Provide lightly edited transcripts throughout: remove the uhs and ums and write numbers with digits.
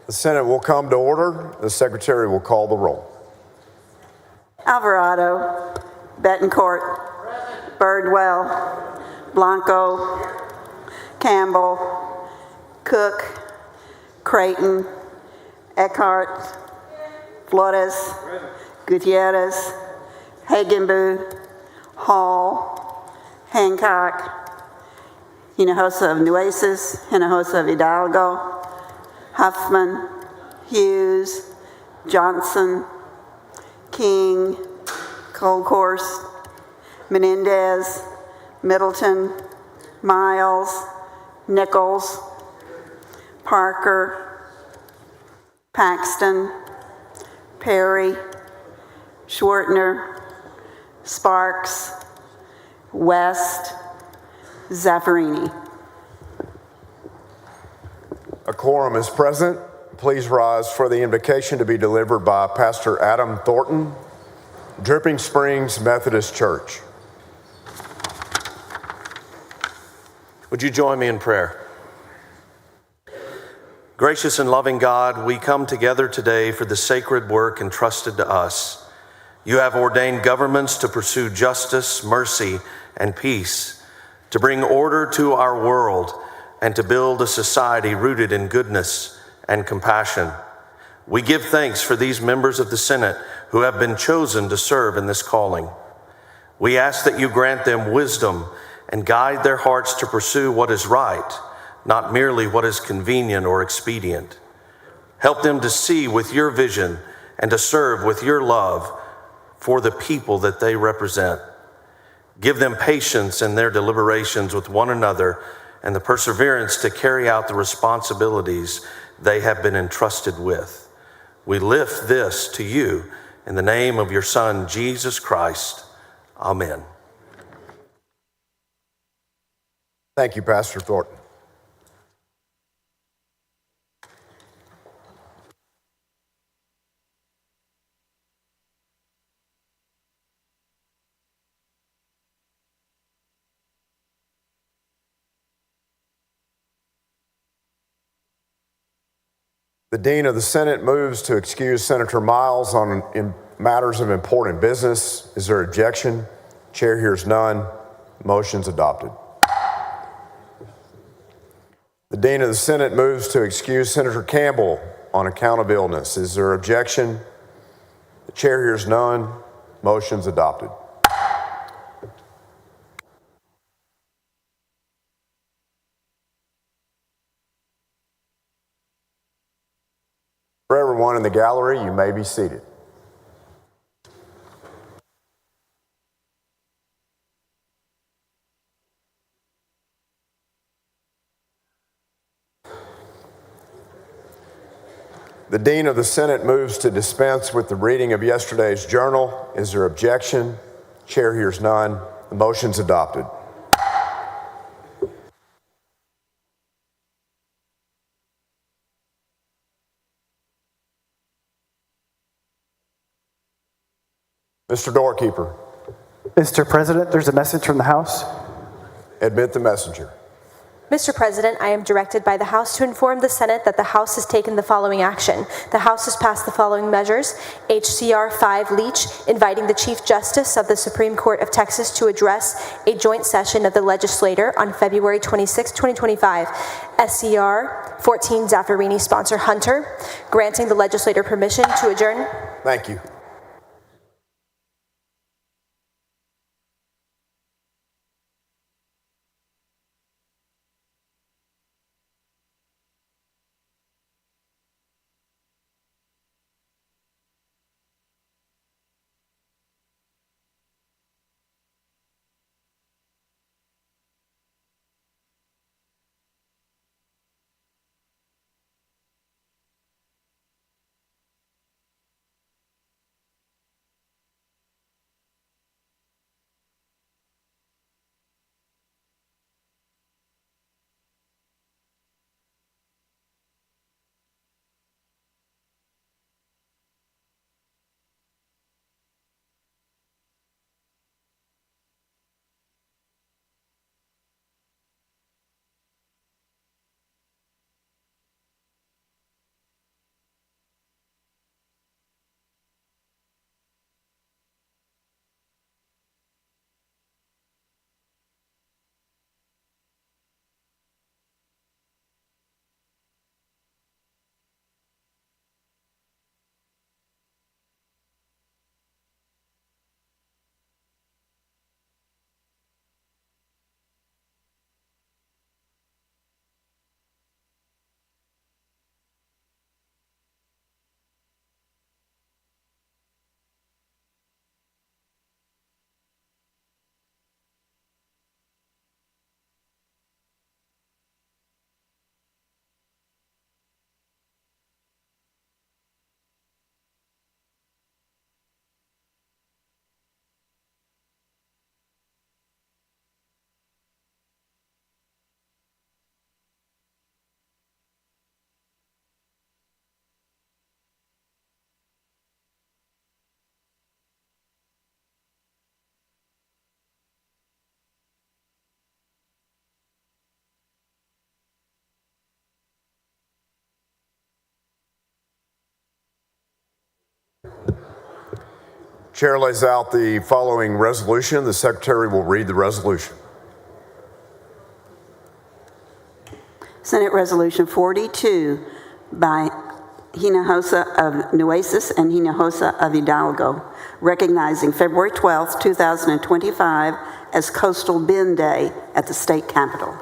The Senate will come to order. The Secretary will call the roll. Alvarado, Betancourt, Birdwell, Blanco, Campbell, Cook, Creighton, Eckhart, Flores, Gutierrez, Hagenbu, Hall, Hancock, Hinojosa of Nueces, Hinojosa of Hidalgo, Huffman, Hughes, Johnson, King, Colcourse, Menendez, Middleton, Miles, Nichols, Parker, Paxton, Perry, Schwartner, Sparks, West, Zaffarini. A quorum is present. Please rise for the invocation to be delivered by Pastor Adam Thornton, Dripping Springs Methodist Church. Would you join me in prayer? Gracious and loving God, we come together today for the sacred work entrusted to us. You have ordained governments to pursue justice, mercy, and peace, to bring order to our world, and to build a society rooted in goodness and compassion. We give thanks for these members of the Senate who have been chosen to serve in this calling. We ask that you grant them wisdom and guide their hearts to pursue what is right, not merely what is convenient or expedient. Help them to see with your vision and to serve with your love for the people that they represent. Give them patience in their deliberations with one another and the perseverance to carry out the responsibilities they have been entrusted with. We lift this to you in the name of your Son, Jesus Christ. Amen. Thank you, Pastor Thornton. The Dean of the Senate moves to excuse Senator Miles in matters of important business. Is there objection? Chair hears none. Motion's adopted. The Dean of the Senate moves to excuse Senator Campbell on account of illness. Is there objection? The chair hears none. Motion's adopted. For everyone in the gallery, you may be seated. The Dean of the Senate moves to dispense with the reading of yesterday's journal. Is there objection? Chair hears none. The motion's adopted. Mr. Doorkeeper. Mr. President, there's a message from the House. Admit the messenger. Mr. President, I am directed by the House to inform the Senate that the House has taken the following action. The House has passed the following measures. HCR 5 Leach, inviting the Chief Justice of the Supreme Court of Texas to address a joint session of the legislature on February 26, 2025. SCR 14 Zaffarini, sponsor Hunter, granting the legislator permission to adjourn. Thank you. Chair lays out the following resolution. The Secretary will read the resolution. Senate Resolution 42 by Hinojosa of Nueces and Hinojosa of Hidalgo, recognizing February 12, 2025 as Coastal Bend Day at the state capitol.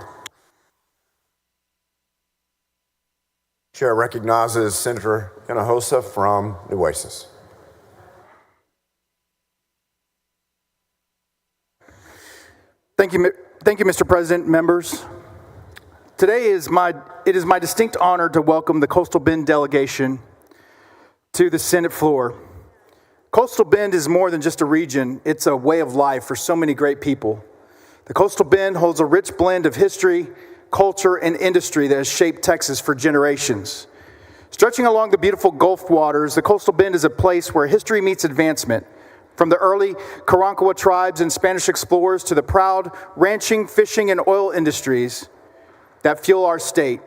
Chair recognizes Senator Hinojosa from Nueces. Thank you, Mr. President, members. Today it is my distinct honor to welcome the Coastal Bend delegation to the Senate floor. Coastal Bend is more than just a region, it's a way of life for so many great people. The Coastal Bend holds a rich blend of history, culture, and industry that has shaped Texas for generations. Stretching along the beautiful Gulf waters, the Coastal Bend is a place where history meets advancement. From the early Karankawa tribes and Spanish explorers to the proud ranching, fishing, and oil industries that fuel our state.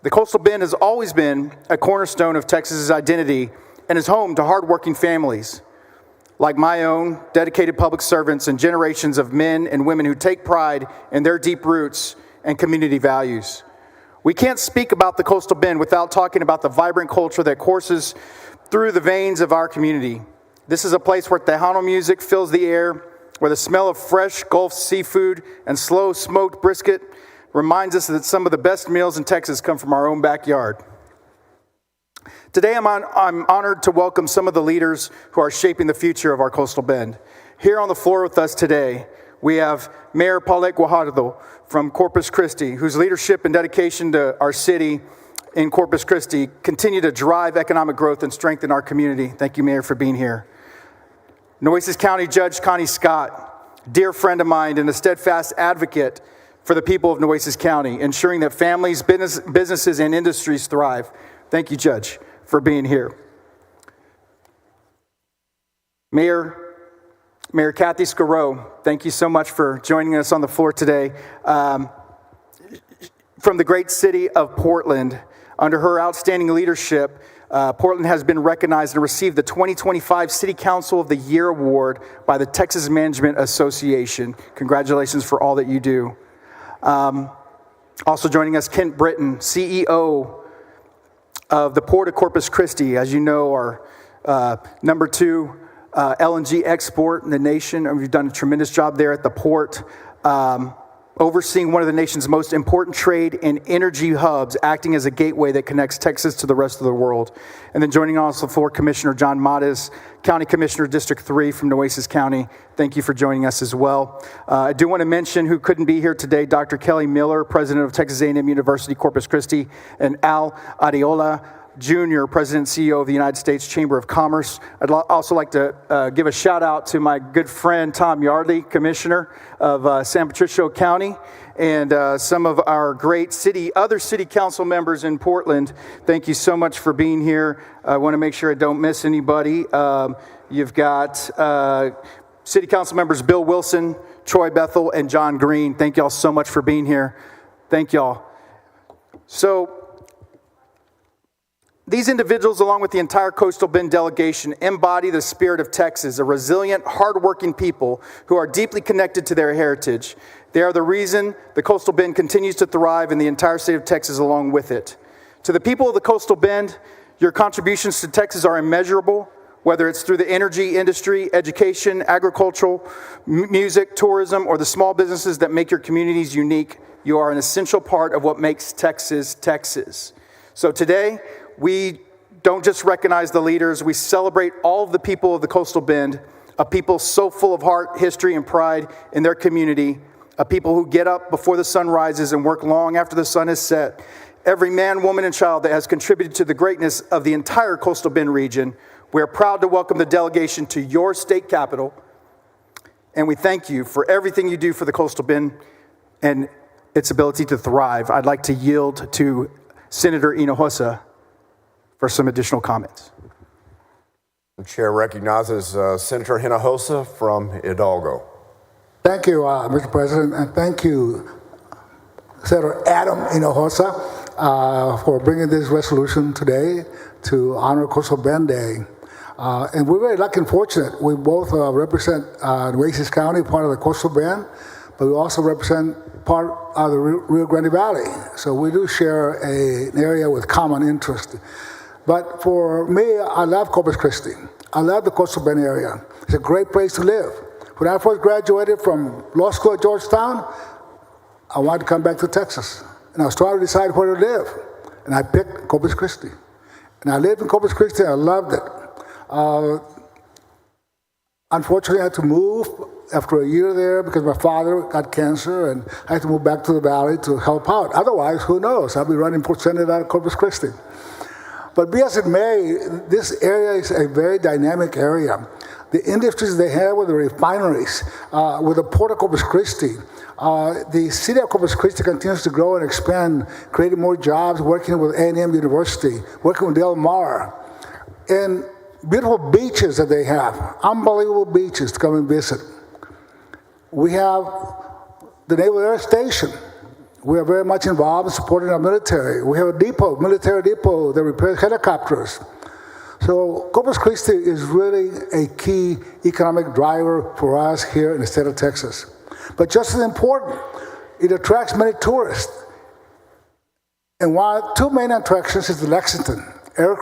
The Coastal Bend has always been a cornerstone of Texas's identity and is home to hardworking families like my own, dedicated public servants, and generations of men and women who take pride in their deep roots and community values. We can't speak about the Coastal Bend without talking about the vibrant culture that courses through the veins of our community. This is a place where Tejano music fills the air, where the smell of fresh Gulf seafood and slow smoked brisket reminds us that some of the best meals in Texas come from our own backyard. Today, I'm honored to welcome some of the leaders who are shaping the future of our Coastal Bend. Here on the floor with us today, we have Mayor Paulette Guajardo from Corpus Christi, whose leadership and dedication to our city in Corpus Christi continue to drive economic growth and strengthen our community. Thank you, Mayor, for being here. Nueces County Judge Connie Scott, dear friend of mine and a steadfast advocate for the people of Nueces County, ensuring that families, businesses, and industries thrive. Thank you, Judge, for being here. Mayor Kathy Scarrow, thank you so much for joining us on the floor today. From the great city of Portland, under her outstanding leadership, Portland has been recognized and received the 2025 City Council of the Year Award by the Texas Management Association. Congratulations for all that you do. Also joining us, Kent Britton, CEO of the Port of Corpus Christi, as you know, our number 2 LNG export in the nation. And we've done a tremendous job there at the port, overseeing one of the nation's most important trade and energy hubs, acting as a gateway that connects Texas to the rest of the world. And then joining us on the floor, Commissioner John Mattis, County Commissioner, District 3 from Nueces County. Thank you for joining us as well. I do want to mention who couldn't be here today, Dr. Kelly Miller, President of Texas A&M University, Corpus Christi, and Al Areola, Jr., President and CEO of the United States Chamber of Commerce. I'd also like to give a shout out to my good friend Tom Yardley, Commissioner of San Patricio County, and some of our great other city council members in Portland. Thank you so much for being here. I want to make sure I don't miss anybody. You've got city council members Bill Wilson, Troy Bethel, and John Green. Thank y'all so much for being here. Thank y'all. So, these individuals, along with the entire Coastal Bend delegation, embody the spirit of Texas, a resilient, hardworking people who are deeply connected to their heritage. They are the reason the Coastal Bend continues to thrive and the entire state of Texas along with it. To the people of the Coastal Bend, your contributions to Texas are immeasurable, whether it's through the energy industry, education, agricultural, music, tourism, or the small businesses that make your communities unique. You are an essential part of what makes Texas, Texas. So today, we don't just recognize the leaders, we celebrate all of the people of the Coastal Bend, a people so full of heart, history, and pride in their community, a people who get up before the sun rises and work long after the sun has set. Every man, woman, and child that has contributed to the greatness of the entire Coastal Bend region, we are proud to welcome the delegation to your state capital, and we thank you for everything you do for the Coastal Bend and its ability to thrive. I'd like to yield to Senator Hinojosa for some additional comments. The chair recognizes Senator Hinojosa from Hidalgo. Thank you, Mr. President, and thank you, Senator Adam Hinojosa, for bringing this resolution today to honor Coastal Bend Day. And we're very lucky and fortunate. We both represent Nueces County, part of the Coastal Bend, but we also represent part of the Rio Grande Valley. So we do share an area with common interest. But for me, I love Corpus Christi. I love the Coastal Bend area. It's a great place to live. When I first graduated from law school at Georgetown, I wanted to come back to Texas. And I was trying to decide where to live. And I picked Corpus Christi. And I lived in Corpus Christi, and I loved it. Unfortunately, I had to move after a year there because my father got cancer, and I had to move back to the valley to help out. Otherwise, who knows? I'll be running for Senate out of Corpus Christi. But be as it may, this area is a very dynamic area. The industries they have with the refineries, with the Port of Corpus Christi, the city of Corpus Christi continues to grow and expand, creating more jobs, working with A&M University, working with Del Mar, and beautiful beaches that they have, unbelievable beaches to come and visit. We have the Naval Air Station. We are very much involved in supporting our military. We have a depot, military depot that repairs helicopters. So Corpus Christi is really a key economic driver for us here in the state of Texas. But just as important, it attracts many tourists. And while two main attractions is the Lexington air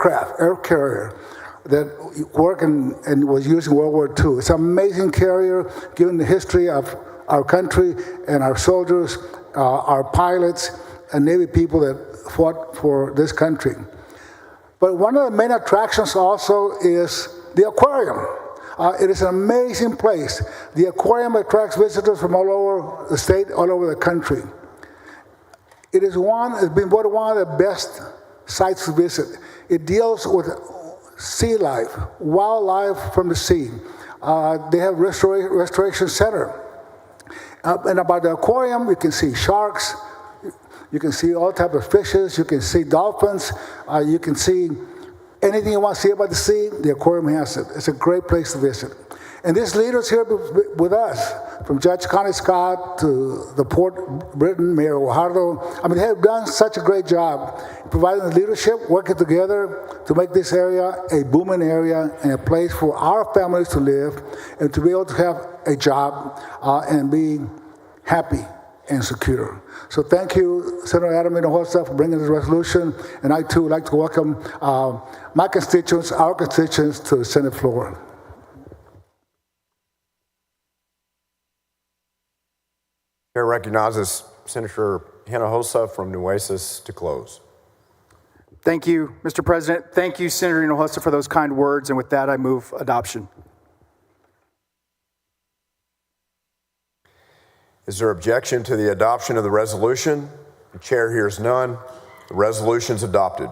carrier that worked and was used in World War II. It's an amazing carrier, given the history of our country and our soldiers, our pilots, and Navy people that fought for this country. But one of the main attractions also is the aquarium. It is an amazing place. The aquarium attracts visitors from all over the state, all over the country. It's been voted one of the best sites to visit. It deals with sea life, wildlife from the sea. They have restoration center. And about the aquarium, you can see sharks, you can see all types of fishes, you can see dolphins, you can see anything you want to see about the sea, the aquarium has it. It's a great place to visit. And these leaders here with us, from Judge Connie Scott to the Port Britain, Mayor Guajardo, they have done such a great job providing the leadership, working together to make this area a booming area and a place for our families to live and to be able to have a job and be happy and secure. So thank you, Senator Adam Hinojosa, for bringing this resolution. And I, too, would like to welcome my constituents, our constituents, to the Senate floor. Chair recognizes Senator Hinojosa from Nueces to close. Thank you, Mr. President. Thank you, Senator Hinojosa, for those kind words. And with that, I move adoption. Is there objection to the adoption of the resolution? The chair hears none. The resolution is adopted.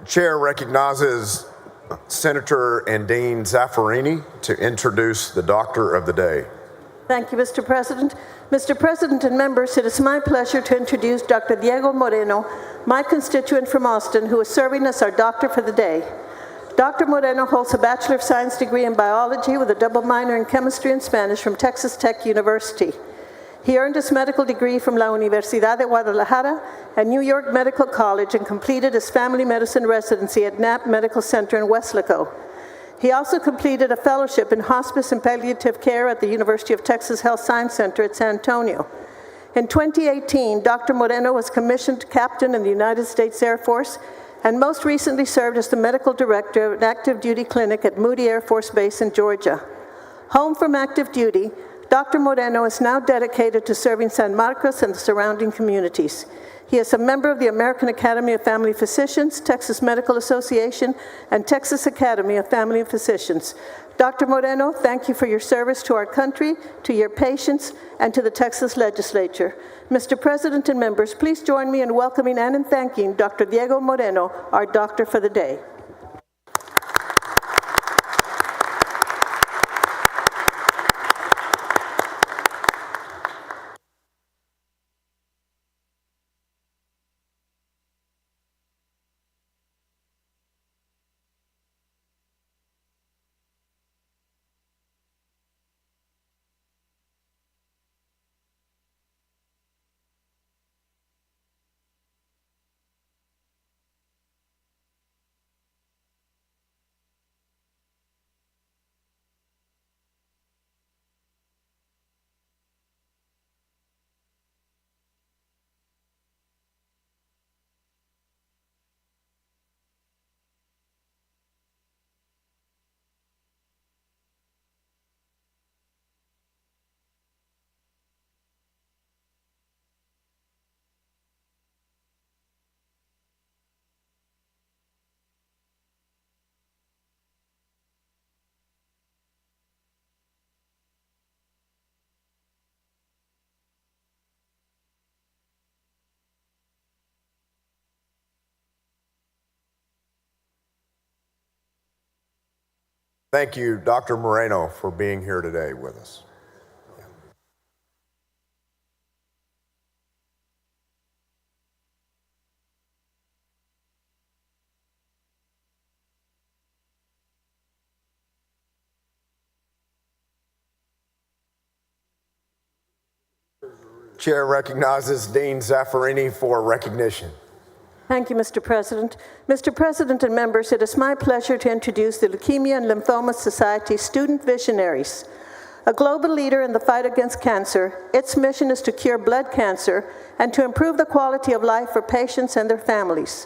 Chair recognizes Senator and Dean Zaffarini to introduce the Doctor of the Day. Thank you, Mr. President. Mr. President and members, it is my pleasure to introduce Dr. Diego Moreno, my constituent from Austin, who is serving as our Doctor for the Day. Dr. Moreno holds a Bachelor of Science degree in biology with a double minor in chemistry and Spanish from Texas Tech University. He earned his medical degree from La Universidad de Guadalajara and New York Medical College and completed his family medicine residency at Knapp Medical Center in Weslaco. He also completed a fellowship in hospice and palliative care at the University of Texas Health Science Center at San Antonio. In 2018, Dr. Moreno was commissioned captain in the United States Air Force and most recently served as the medical director of an active duty clinic at Moody Air Force Base in Georgia. Home from active duty, Dr. Moreno is now dedicated to serving San Marcos and the surrounding communities. He is a member of the American Academy of Family Physicians, Texas Medical Association, and Texas Academy of Family Physicians. Dr. Moreno, thank you for your service to our country, to your patients, and to the Texas legislature. Mr. President and members, please join me in welcoming and in thanking Dr. Diego Moreno, our Doctor for the Day. Thank you, Dr. Moreno, for being here today with us. Chair recognizes Dean Zaffarini for recognition. Thank you, Mr. President. Mr. President and members, it is my pleasure to introduce the Leukemia and Lymphoma Society Student Visionaries. A global leader in the fight against cancer, its mission is to cure blood cancer and to improve the quality of life for patients and their families.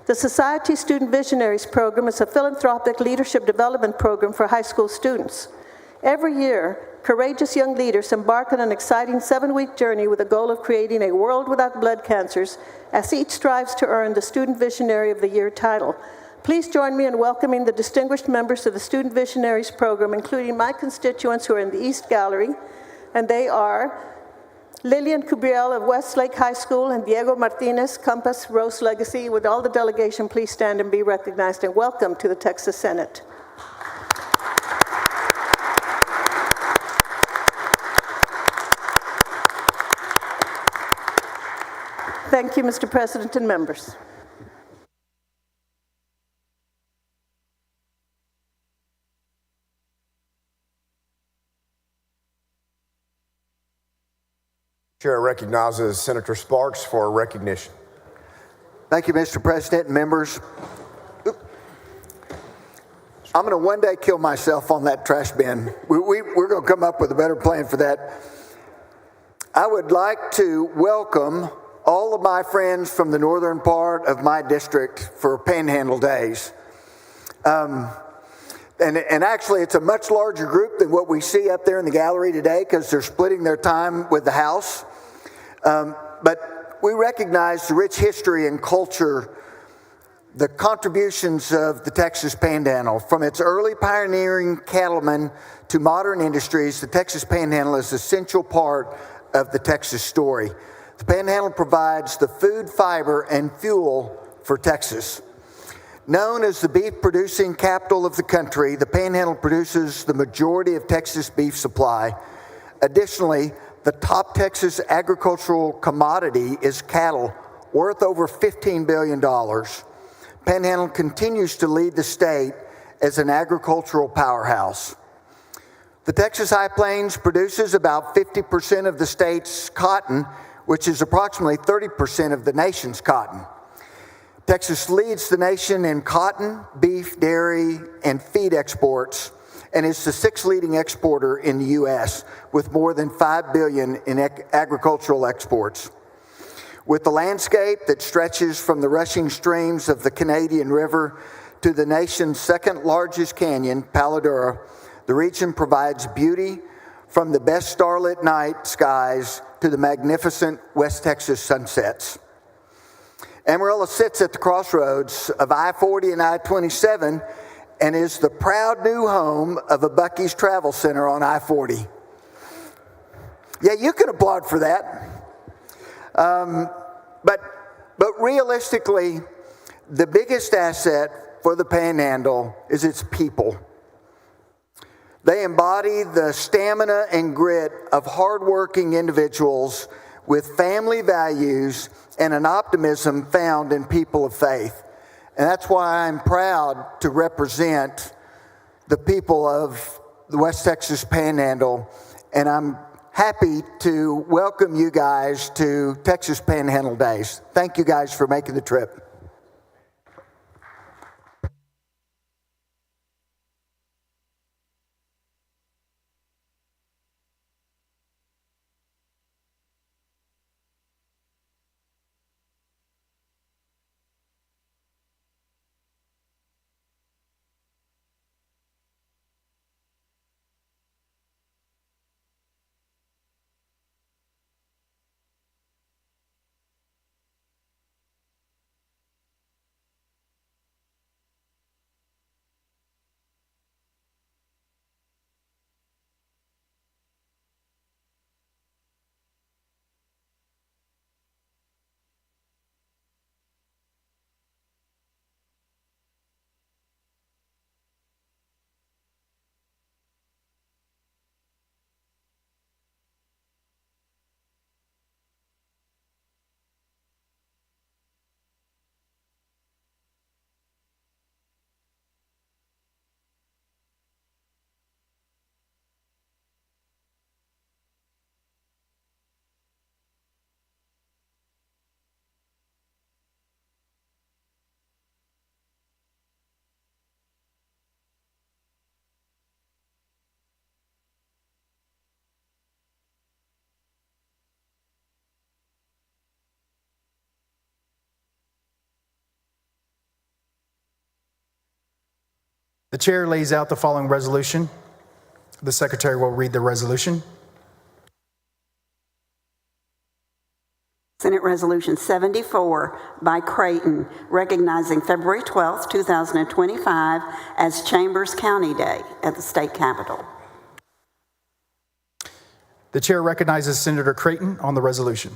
The Society Student Visionaries program is a philanthropic leadership development program for high school students. Every year, courageous young leaders embark on an exciting 7-week journey with the goal of creating a world without blood cancers, as each strives to earn the Student Visionary of the Year title. Please join me in welcoming the distinguished members of the Student Visionaries program, including my constituents who are in the East Gallery, and they are Lillian Cubriel of Westlake High School and Diego Martinez, Compass Rose Legacy. Would all the delegation please stand and be recognized, and welcome to the Texas Senate. Thank you, Mr. President and members. Chair recognizes Senator Sparks for recognition. Thank you, Mr. President and members. I'm going to one day kill myself on that trash bin. We're going to come up with a better plan for that. I would like to welcome all of my friends from the northern part of my district for Panhandle Days. And actually, it's a much larger group than what we see up there in the gallery today because they're splitting their time with the House. But we recognize the rich history and culture, the contributions of the Texas Panhandle. From its early pioneering cattlemen to modern industries, the Texas Panhandle is an essential part of the Texas story. The Panhandle provides the food, fiber, and fuel for Texas. Known as the beef producing capital of the country, the Panhandle produces the majority of Texas beef supply. Additionally, the top Texas agricultural commodity is cattle, worth over $15 billion. Panhandle continues to lead the state as an agricultural powerhouse. The Texas High Plains produces about 50% of the state's cotton, which is approximately 30% of the nation's cotton. Texas leads the nation in cotton, beef, dairy, and feed exports, and is the sixth leading exporter in the U.S., with more than $5 billion in agricultural exports. With the landscape that stretches from the rushing streams of the Canadian River to the nation's second largest canyon, Palo Duro, the region provides beauty from the best starlit night skies to the magnificent West Texas sunsets. Amarillo sits at the crossroads of I-40 and I-27 and is the proud new home of a Buc-ee's Travel Center on I-40. Yeah, you can applaud for that. But realistically, the biggest asset for the Panhandle is its people. They embody the stamina and grit of hardworking individuals with family values and an optimism found in people of faith. And that's why I'm proud to represent the people of the West Texas Panhandle, and I'm happy to welcome you guys to Texas Panhandle Days. Thank you guys for making the trip. The chair lays out the following resolution. The secretary will read the resolution. Senate Resolution 74 by Creighton, recognizing February 12th, 2025 as Chambers County Day at the state capitol. The chair recognizes Senator Creighton on the resolution.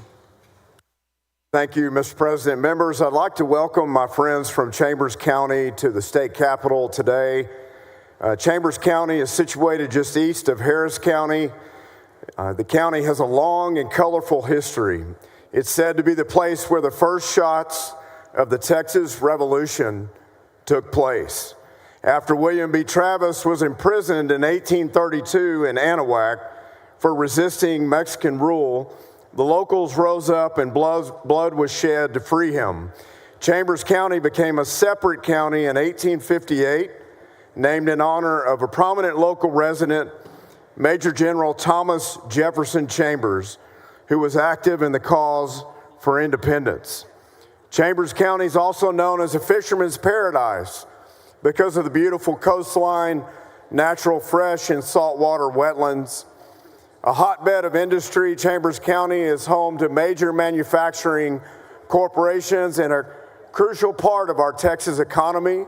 Thank you, Mr. President. Members, I'd like to welcome my friends from Chambers County to the state capitol today. Chambers County is situated just east of Harris County. The county has a long and colorful history. It's said to be the place where the first shots of the Texas Revolution took place. After William B. Travis was imprisoned in 1832 in Anahuac for resisting Mexican rule, the locals rose up and blood was shed to free him. Chambers County became a separate county in 1858, named in honor of a prominent local resident, Major General Thomas Jefferson Chambers, who was active in the cause for independence. Chambers County is also known as a fisherman's paradise because of the beautiful coastline, natural fresh and saltwater wetlands. A hotbed of industry, Chambers County is home to major manufacturing corporations and a crucial part of our Texas economy.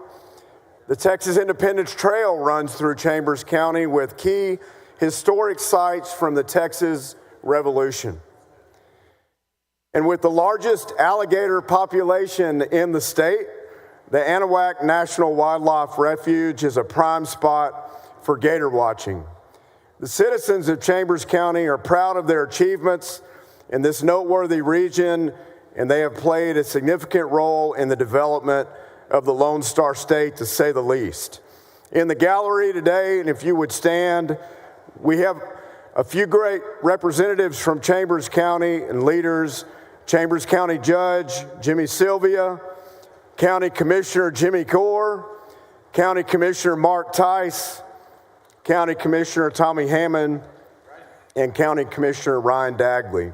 The Texas Independence Trail runs through Chambers County with key historic sites from the Texas Revolution. And with the largest alligator population in the state, The Anahuac National Wildlife Refuge is a prime spot for gator watching. The citizens of Chambers County are proud of their achievements in this noteworthy region, and they have played a significant role in the development of the Lone Star State, to say the least. In the gallery today, and if you would stand, we have a few great representatives from Chambers County and leaders: Chambers County Judge Jimmy Sylvia, County Commissioner Jimmy Gore, County Commissioner Mark Tice, County Commissioner Tommy Hammond, and County Commissioner Ryan Dagley.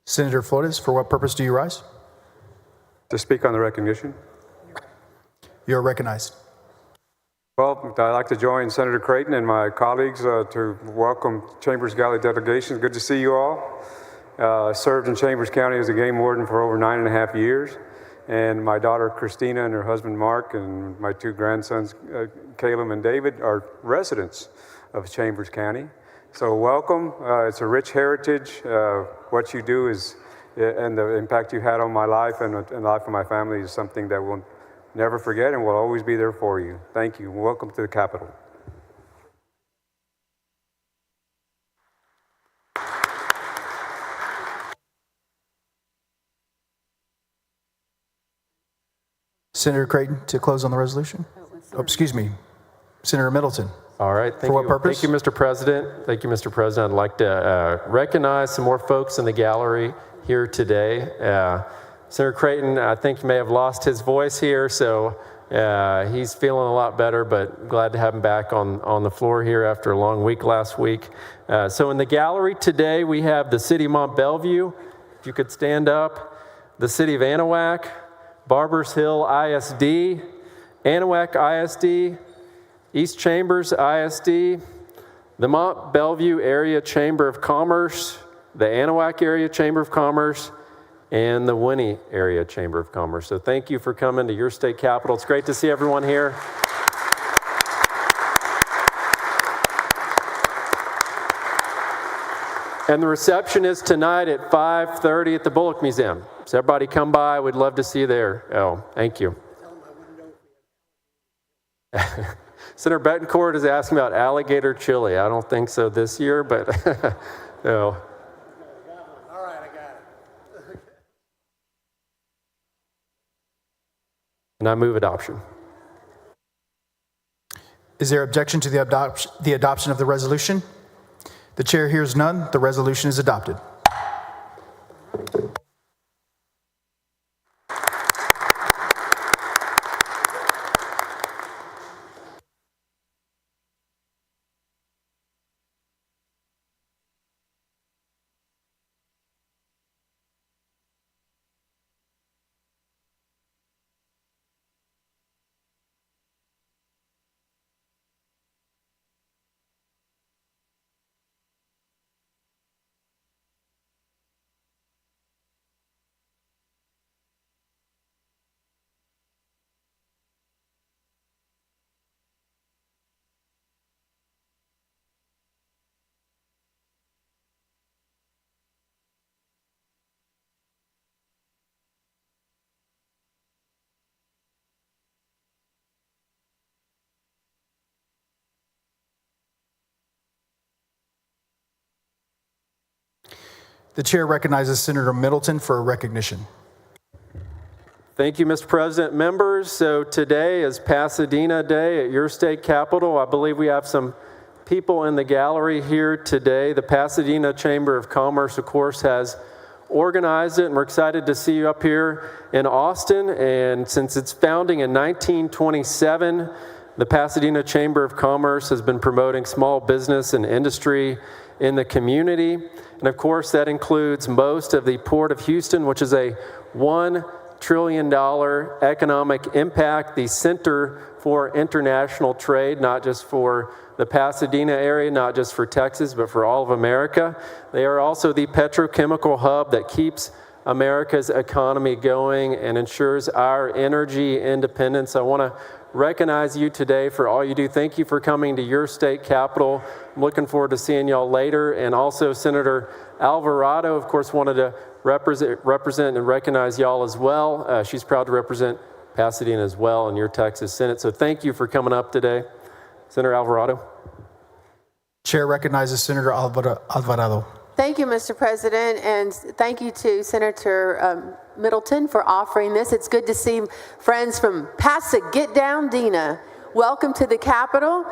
Senator Flores, for what purpose do you rise? To speak on the recognition. You are recognized. Well, I'd like to join Senator Creighton and my colleagues to welcome Chambers Gallery delegation. Good to see you all. I served in Chambers County as a game warden for over 9.5 years. And my daughter Christina and her husband Mark and my two grandsons, Caleb and David, are residents of Chambers County. So welcome. It's a rich heritage. What you do is, and the impact you had on my life and the life of my family is something that we'll never forget and will always be there for you. Thank you. Welcome to the Capitol. Senator Creighton, to close on the resolution. Oh, excuse me, Senator Middleton. All right. For what purpose? Thank you, Mr. President. Thank you, Mr. President. I'd like to recognize some more folks in the gallery here today. Senator Creighton, I think, may have lost his voice here, so he's feeling a lot better, but glad to have him back on the floor here after a long week last week. So in the gallery today, we have the City of Mont Belvieu, if you could stand up, the City of Anahuac, Barbers Hill ISD, Anahuac ISD, East Chambers ISD, the Mont Belvieu Area Chamber of Commerce, the Anahuac Area Chamber of Commerce, and the Winnie Area Chamber of Commerce. So thank you for coming to your state capitol. It's great to see everyone here. And the reception is tonight at 5:30 at the Bullock Museum. So everybody come by. We'd love to see you there. Oh, thank you. Senator Betancourt is asking about alligator chili. I don't think so this year, but no. All right, I got it. And I move adoption. Is there objection to the adoption of the resolution? The chair hears none. The resolution is adopted. The chair recognizes Senator Middleton for a recognition. Thank you, Mr. President. Members, so today is Pasadena Day at your state capitol. I believe we have some people in the gallery here today. The Pasadena Chamber of Commerce, of course, has organized it, and we're excited to see you up here in Austin. And since its founding in 1927, the Pasadena Chamber of Commerce has been promoting small business and industry in the community. And of course, that includes most of the Port of Houston, which is a $1 trillion economic impact, the center for international trade, not just for the Pasadena area, not just for Texas, but for all of America. They are also the petrochemical hub that keeps America's economy going and ensures our energy independence. I want to recognize you today for all you do. Thank you for coming to your state capitol. I'm looking forward to seeing y'all later. And also Senator Alvarado, of course, wanted to represent and recognize y'all as well. She's proud to represent Pasadena as well in your Texas Senate. So thank you for coming up today. Senator Alvarado. Chair recognizes Senator Alvarado. Thank you, Mr. President, and thank you to Senator Middleton for offering this. It's good to see friends from Pasadena. Welcome to the Capitol.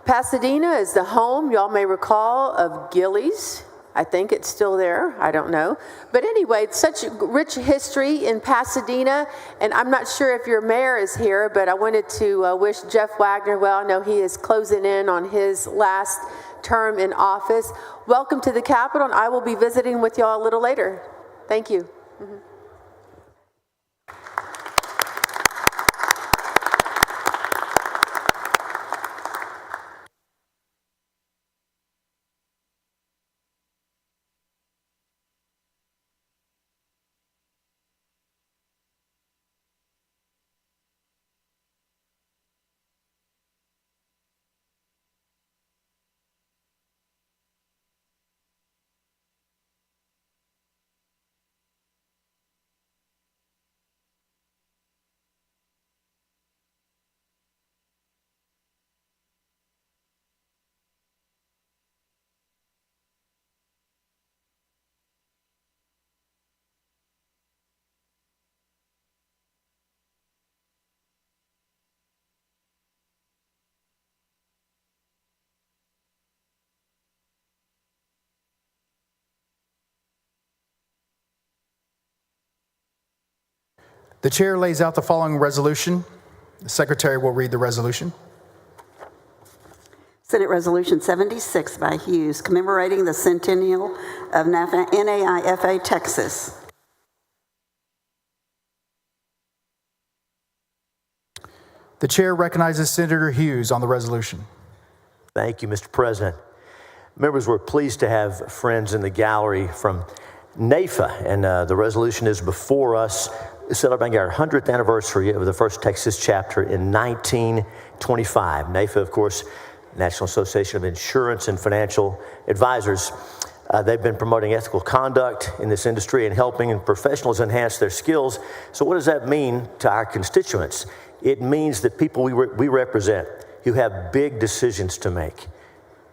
Pasadena is the home, y'all may recall, of Gilley's. I think it's still there. I don't know. But anyway, it's such a rich history in Pasadena, and I'm not sure if your mayor is here, but I wanted to wish Jeff Wagner well. I know he is closing in on his last term in office. Welcome to the Capitol, and I will be visiting with y'all a little later. Thank you. The chair lays out the following resolution. The secretary will read the resolution. Senate Resolution 76 by Hughes, commemorating the Centennial of NAIFA-Texas. The chair recognizes Senator Hughes on the resolution. Thank you, Mr. President. Members, we're pleased to have friends in the gallery from NAIFA, and the resolution is before us, celebrating our 100th anniversary of the first Texas chapter in 1925. NAIFA, of course, National Association of Insurance and Financial Advisors. They've been promoting ethical conduct in this industry and helping professionals enhance their skills. So what does that mean to our constituents? It means that people we represent who have big decisions to make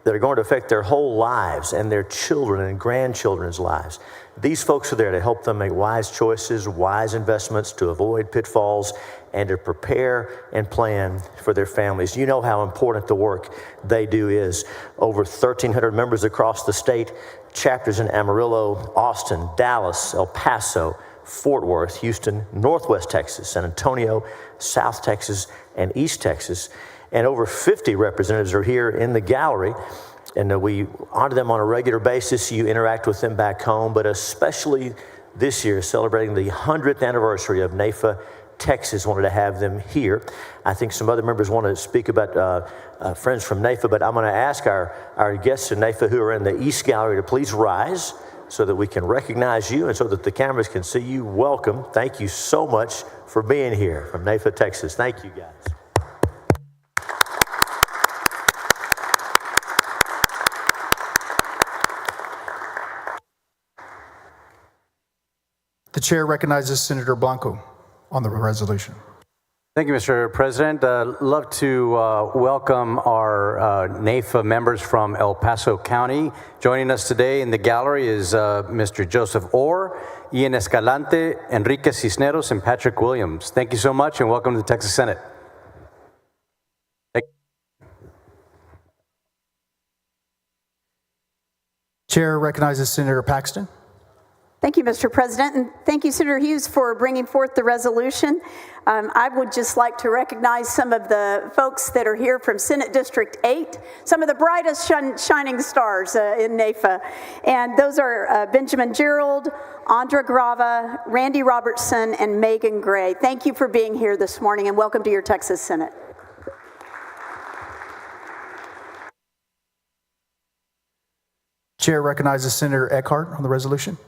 that are going to affect their whole lives and their children and grandchildren's lives. These folks are there to help them make wise choices, wise investments, to avoid pitfalls, and to prepare and plan for their families. You know how important the work they do is. Over 1,300 members across the state, chapters in Amarillo, Austin, Dallas, El Paso, Fort Worth, Houston, Northwest Texas, San Antonio, South Texas, and East Texas. And over 50 representatives are here in the gallery. And we honor them on a regular basis. You interact with them back home, but especially this year, celebrating the 100th anniversary of NAIFA-Texas, wanted to have them here. I think some other members want to speak about friends from NAIFA, but I'm going to ask our guests in NAIFA who are in the East Gallery to please rise so that we can recognize you and so that the cameras can see you. Welcome. Thank you so much for being here from NAIFA-Texas. Thank you, guys. The chair recognizes Senator Blanco on the resolution. Thank you, Mr. President. Love to welcome our NAIFA members from El Paso County. Joining us today in the gallery is Mr. Joseph Orr, Ian Escalante, Enrique Cisneros, and Patrick Williams. Thank you so much, and welcome to the Texas Senate. Chair recognizes Senator Paxton. Thank you, Mr. President, and thank you, Senator Hughes, for bringing forth the resolution. I would just like to recognize some of the folks that are here from Senate District 8, some of the brightest shining stars in NAIFA. And those are Benjamin Gerald, Andra Grava, Randy Robertson, and Megan Gray. Thank you for being here this morning, and welcome to your Texas Senate. Chair recognizes Senator Eckhart on the resolution.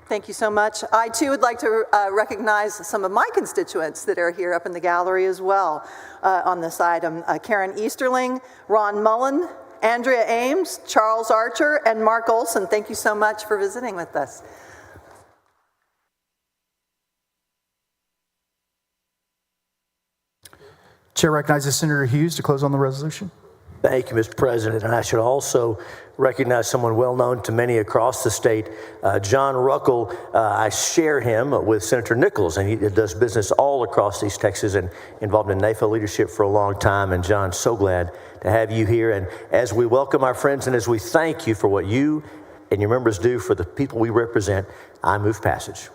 Thank you so much. I too would like to recognize some of my constituents that are here up in the gallery as well on this item. Karen Easterling, Ron Mullen, Andrea Ames, Charles Archer, and Mark Olson. Thank you so much for visiting with us. Chair recognizes Senator Hughes to close on the resolution. Thank you, Mr. President. And I should also recognize someone well known to many across the state, John Ruckel. I share him with Senator Nichols, and he does business all across East Texas and involved in NAIFA leadership for a long time. And John, so glad to have you here. And as we welcome our friends and as we thank you for what you and your members do for the people we represent, I move passage.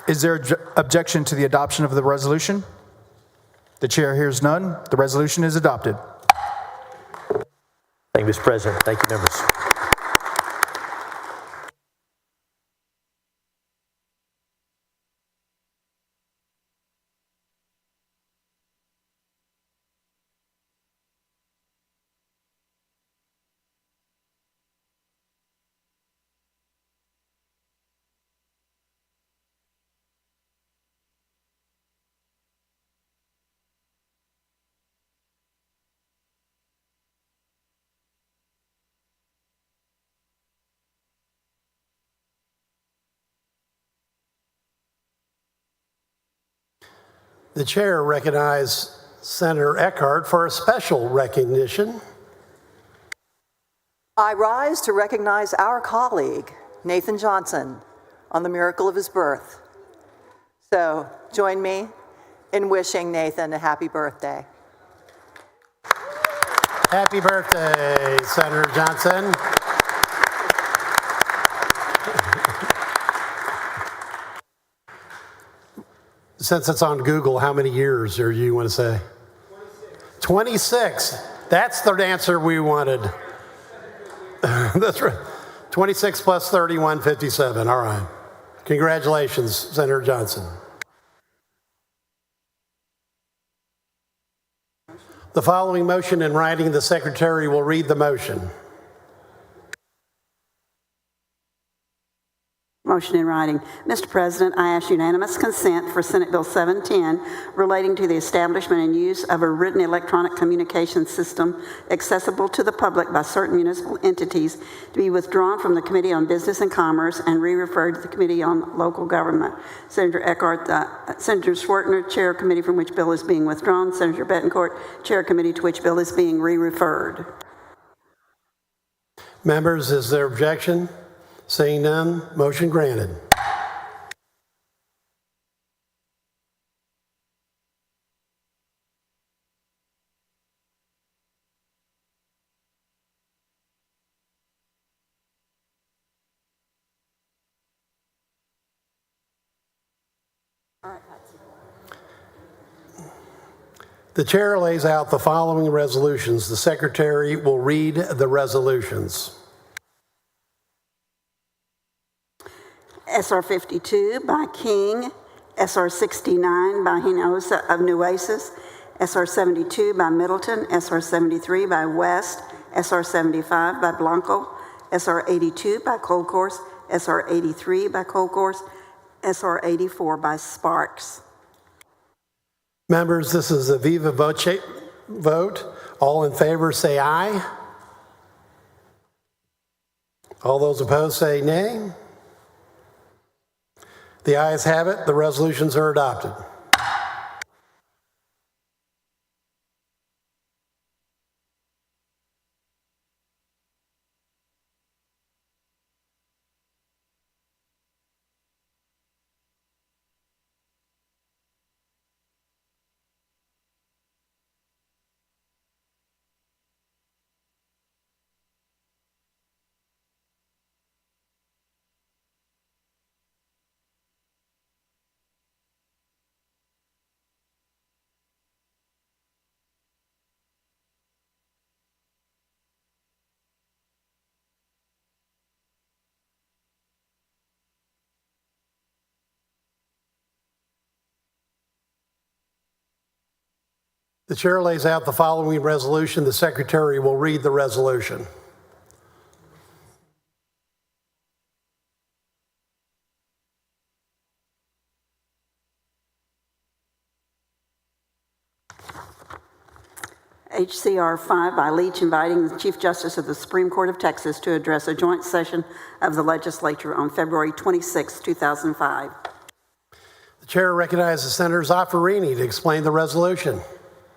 Is there objection to the adoption of the resolution? The chair hears none. The resolution is adopted. Thank you, Mr. President. Thank you, members. The chair recognizes Senator Eckhart for a special recognition. I rise to recognize our colleague, Nathan Johnson, on the miracle of his birth. So join me in wishing Nathan a happy birthday. Happy birthday, Senator Johnson. Since it's on Google, how many years are you want to say? 26. That's the answer we wanted. That's right. 26 plus 31, 57. All right. Congratulations, Senator Johnson. The following motion in writing, the secretary will read the motion. Motion in writing. Mr. President, I ask unanimous consent for Senate Bill 710 relating to the establishment and use of a written electronic communication system accessible to the public by certain municipal entities to be withdrawn from the Committee on Business and Commerce and re-referred to the Committee on Local Government. Senator Eckhart, Senator Schwartner, Chair Committee from which bill is being withdrawn. Senator Betancourt, Chair Committee to which bill is being re-referred. Members, is there objection? Seeing none, motion granted. The chair lays out the following resolutions. The secretary will read the resolutions. SR 52 by King, SR 69 by Hinojosa of Nueces, SR 72 by Middleton, SR 73 by West, SR 75 by Blanco, SR 82 by Colcourse, SR 83 by Colcourse, SR 84 by Sparks. Members, this is a viva voce vote. All in favor say aye. All those opposed say nay. The ayes have it. The resolutions are adopted. The chair lays out the following resolution. The secretary will read the resolution. HCR 5 by Leach, inviting the Chief Justice of the Supreme Court of Texas to address a joint session of the legislature on February 26, 2005. The chair recognizes Senator Zaffarini to explain the resolution.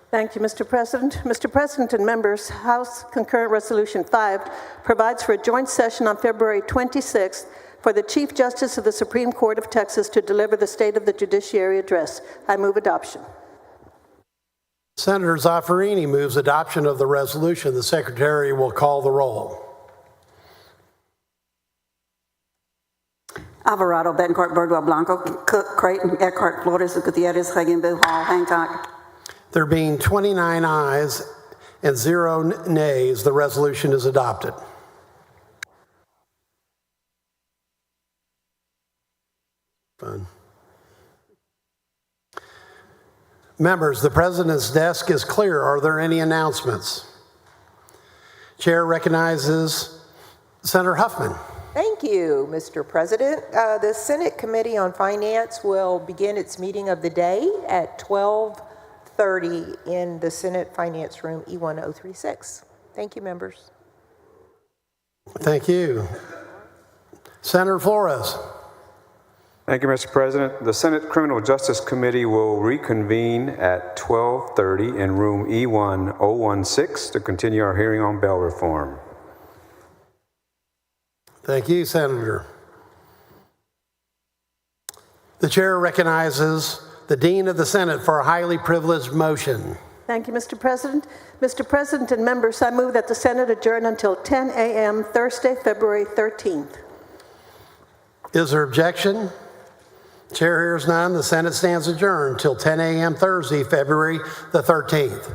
Thank you, Mr. President. Mr. President and members, House Concurrent Resolution 5 provides for a joint session on February 26th for the Chief Justice of the Supreme Court of Texas to deliver the State of the Judiciary address. I move adoption. Senator Zaffarini moves adoption of the resolution. The secretary will call the roll. Alvarado, Betancourt, Birdwell, Blanco, Cook, Creighton, Eckhart, Flores, Gutierrez, Hagenbu, Hall, Hancock. There being 29 ayes and 0 nays, the resolution is adopted. Fun. Members, the president's desk is clear. Are there any announcements? Chair recognizes Senator Huffman. Thank you, Mr. President. The Senate Committee on Finance will begin its meeting of the day at 12:30 in the Senate Finance Room E1036. Thank you, members. Thank you. Senator Flores. Thank you, Mr. President. The Senate Criminal Justice Committee will reconvene at 12:30 in room E1016 to continue our hearing on bail reform. Thank you, Senator. The chair recognizes the Dean of the Senate for a highly privileged motion. Thank you, Mr. President. Mr. President and members, I move that the Senate adjourn until 10 a.m. Thursday, February 13th. Is there objection? Chair hears none. The Senate stands adjourned till 10 a.m. Thursday, February the 13th.